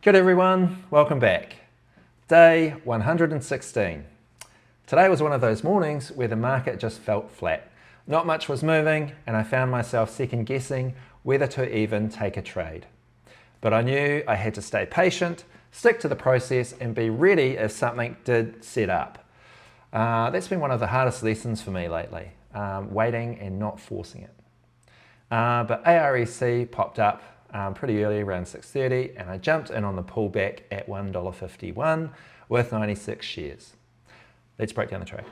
Good everyone, welcome back. Day 116. Today was one of those mornings where the market just felt flat. Not much was moving and I found myself second guessing whether to even take a trade. But I knew I had to stay patient, stick to the process and be ready if something did set up. That's been one of the hardest lessons for me lately, waiting and not forcing it. But AREC popped up pretty early, around 6:30, and I jumped in on the pullback at $1.51 with 96 shares. Let's break down the trade.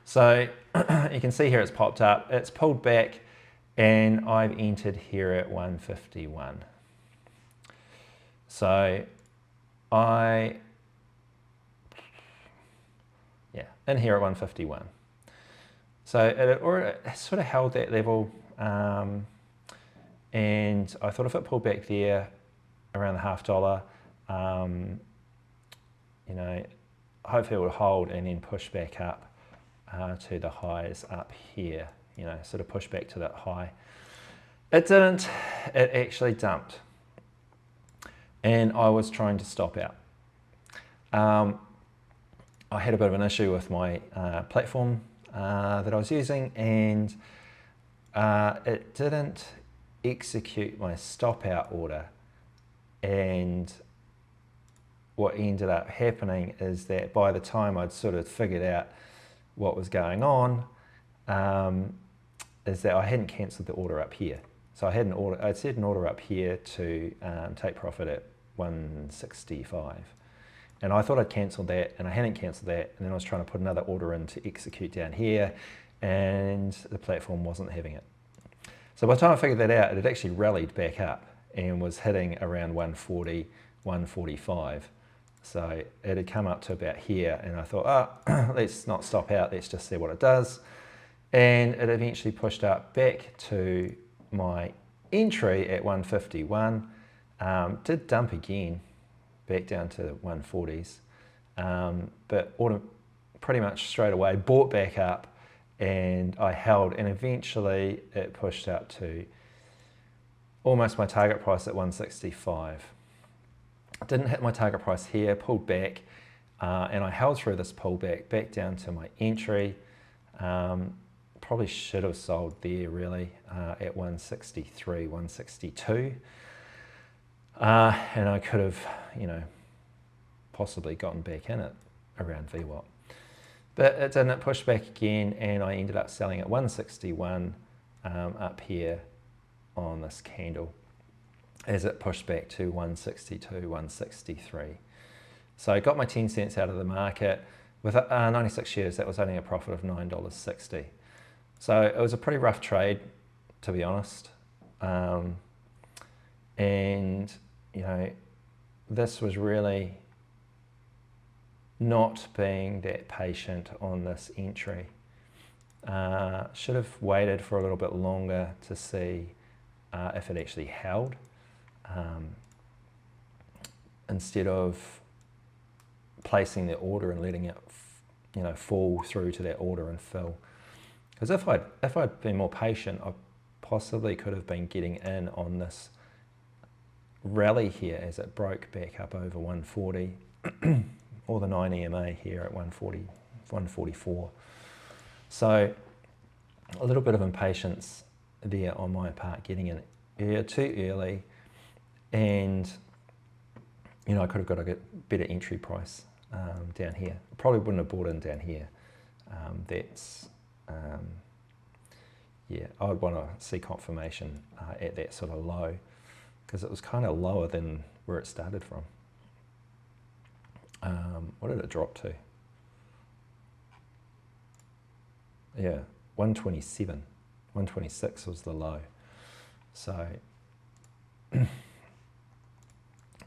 So you can see here it's popped up, it's pulled back, and I've entered here at 151. So in here at 151. So it sort of held that level, and I thought if it pulled back there around the $0.50, hopefully it would hold and then push back up to the highs up here, sort of push back to that high. It didn't, it actually dumped. And I was trying to stop out. I had a bit of an issue with my platform that I was using, and it didn't execute my stop out order. And what ended up happening is that by the time I'd sort of figured out what was going on, is that I hadn't cancelled the order up here. So I'd set an order up here to take profit at 165. And I thought I'd cancelled that, and I hadn't cancelled that, and then I was trying to put another order in to execute down here, and the platform wasn't having it. So by the time I figured that out, it had actually rallied back up and was hitting around 140, 145. So it had come up to about here, and I thought, let's not stop out, let's just see what it does. And it eventually pushed up back to my entry at 151, did dump again, back down to the 140s, but pretty much straight away bought back up, and I held, and eventually it pushed up to almost my target price at 165. Didn't hit my target price here, pulled back, and I held through this pullback back down to my entry. Probably should have sold there really at 163, 162. And I could have, possibly gotten back in it around VWAP. But it didn't, it pushed back again, and I ended up selling at 161 up here on this candle as it pushed back to 162, 163. So I got my 10 cents out of the market. With 96 shares, that was only a profit of $9.60. So it was a pretty rough trade, to be honest. And, this was really not being that patient on this entry. Should have waited for a little bit longer to see if it actually held, instead of placing the order and letting it, fall through to that order and fill. Because if I'd been more patient, I possibly could have been getting in on this rally here as it broke back up over 140, or the 9 EMA here at 140, 144. So a little bit of impatience there on my part, getting in too early, and I could have got a better entry price down here. Probably wouldn't have bought in down here. I would want to see confirmation at that sort of low, because it was kind of lower than where it started from. What did it drop to? Yeah, 127. 126 was the low. So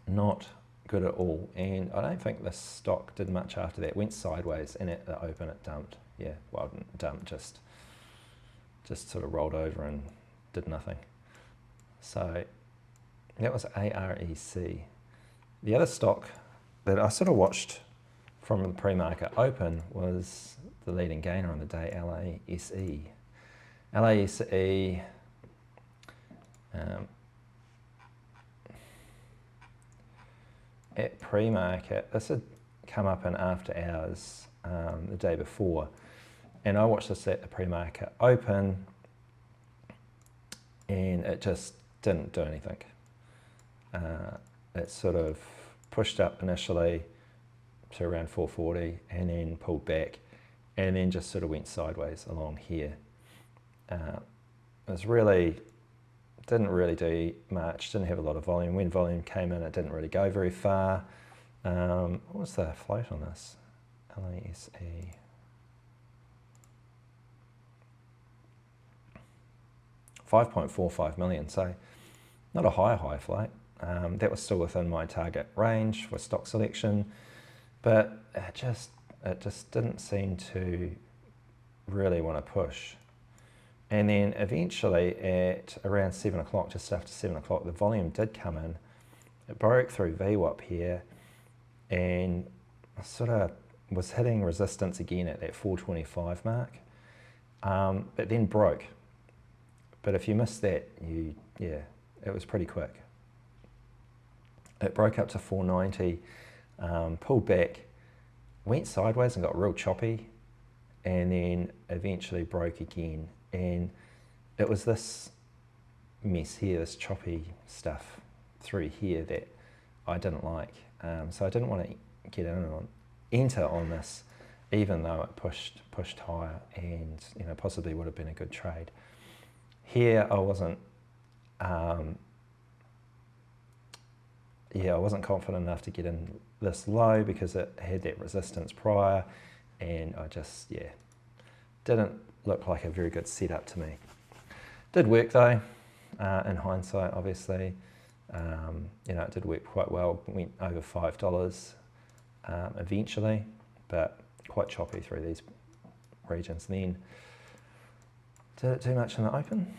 not good at all. And I don't think this stock did much after that. Went sideways, and at the open it dumped. Yeah, well, it didn't dump, just sort of rolled over and did nothing. So that was AREC. The other stock that I sort of watched from the pre-market open was the leading gainer on the day, LASE. LASE at pre-market, this had come up in after hours the day before, and I watched this at the pre-market open, and it just didn't do anything. It sort of pushed up initially to around 440 and then pulled back and then just sort of went sideways along here. Didn't really do much, didn't have a lot of volume. When volume came in, it didn't really go very far. What was the float on this? LASE. 5.45 million, so not a high float. That was still within my target range for stock selection, but it just didn't seem to really want to push. And then eventually at around 7 o'clock, just after 7 o'clock, the volume did come in. It broke through VWAP here and sort of was hitting resistance again at that 425 mark, but then broke. But if you missed that, it was pretty quick. It broke up to 490, pulled back, went sideways and got real choppy, and then eventually broke again. And it was this mess here, this choppy stuff through here that I didn't like. So I didn't want to get enter on this, even though it pushed higher and possibly would have been a good trade. Here I wasn't I wasn't confident enough to get in this low because it had that resistance prior, and I just didn't look like a very good setup to me. Did work though, in hindsight obviously. It did work quite well, went over $5 eventually, but quite choppy through these regions. And then did it do much in the open?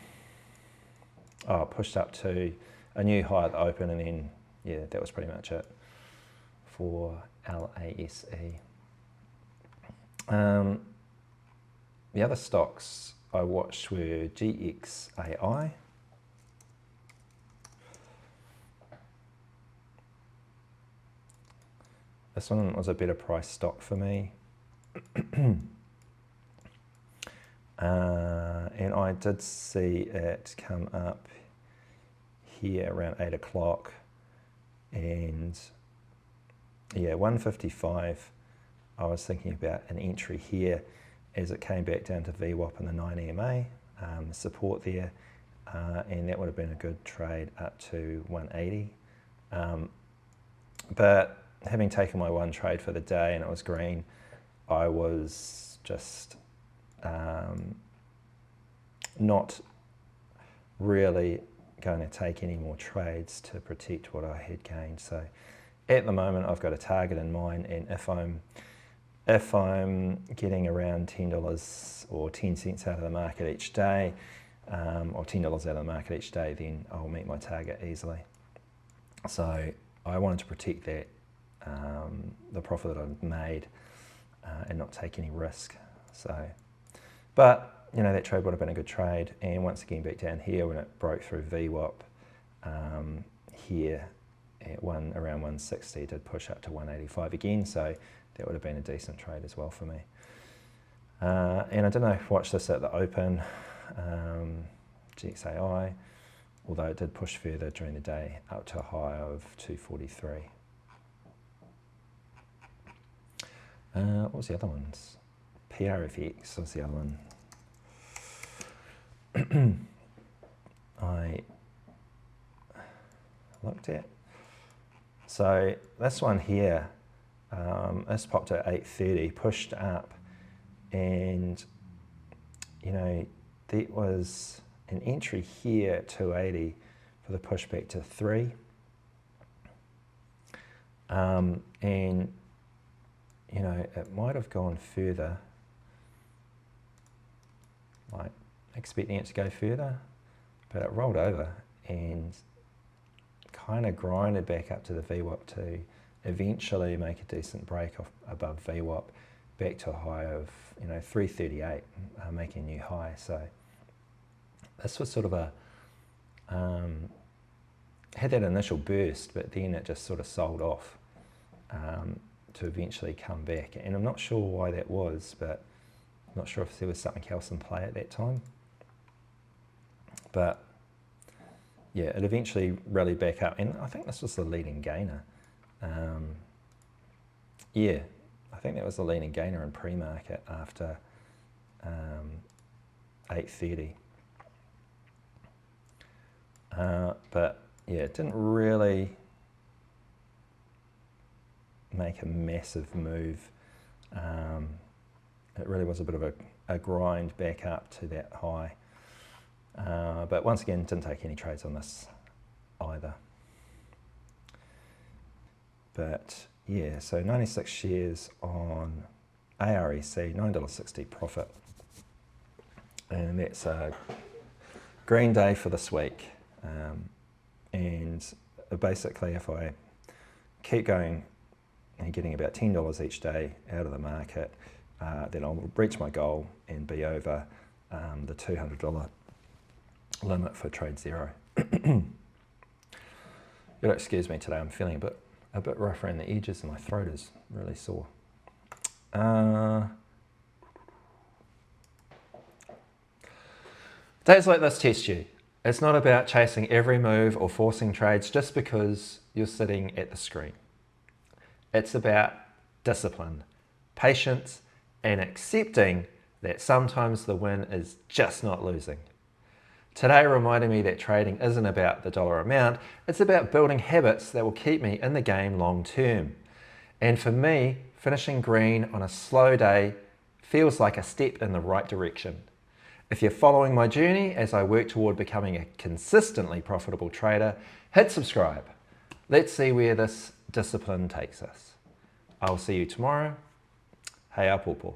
Oh, it pushed up to a new high at the open, and then that was pretty much it for LASE. The other stocks I watched were GXAI. This one was a better price stock for me. And I did see it come up here around 8 o'clock, and 155 I was thinking about an entry here as it came back down to VWAP in the 9 EMA, support there, and that would have been a good trade up to 180. But having taken my one trade for the day and it was green, I was just not really going to take any more trades to protect what I had gained. So at the moment I've got a target in mind, and if I'm getting around $10 or 10 cents out of the market each day, or $10 out of the market each day, then I'll meet my target easily. So I wanted to protect that, the profit that I've made, and not take any risk. So, but that trade would have been a good trade. And once again, back down here when it broke through VWAP, here at around 160, did push up to 185 again. So that would have been a decent trade as well for me. And I don't know if I watched this at the open, GXAI, although it did push further during the day up to a high of 243. What was the other ones? PRFX was the other one. I looked at. So this one here, this popped at 8:30, pushed up, and there was an entry here at 280 for the pushback to 3, and it might have gone further, like expecting it to go further, but it rolled over and kind of grinded back up to the VWAP to eventually make a decent break off above VWAP back to a high of 338, making a new high. So this was sort of a had that initial burst, but then it just sort of sold off to eventually come back. And I'm not sure why that was, but I'm not sure if there was something else in play at that time. But yeah, it eventually rallied back up, and I think this was the leading gainer. Yeah, I think that was the leading gainer in pre-market after 8:30. But yeah, it didn't really make a massive move. It really was a bit of a grind back up to that high. But once again, didn't take any trades on this either. But yeah, so 96 shares on AREC, $9.60 profit. And that's a green day for this week. And basically, if I keep going and getting about $10 each day out of the market, then I'll reach my goal and be over the $200 limit for trade zero. You'll excuse me today, I'm feeling a bit rough around the edges and my throat is really sore. Days like this test you. It's not about chasing every move or forcing trades just because you're sitting at the screen. It's about discipline, patience, and accepting that sometimes the win is just not losing. Today reminded me that trading isn't about the dollar amount, it's about building habits that will keep me in the game long term. And for me, finishing green on a slow day feels like a step in the right direction. If you're following my journey as I work toward becoming a consistently profitable trader, hit subscribe. Let's see where this discipline takes us. I'll see you tomorrow. Hei a pōpō.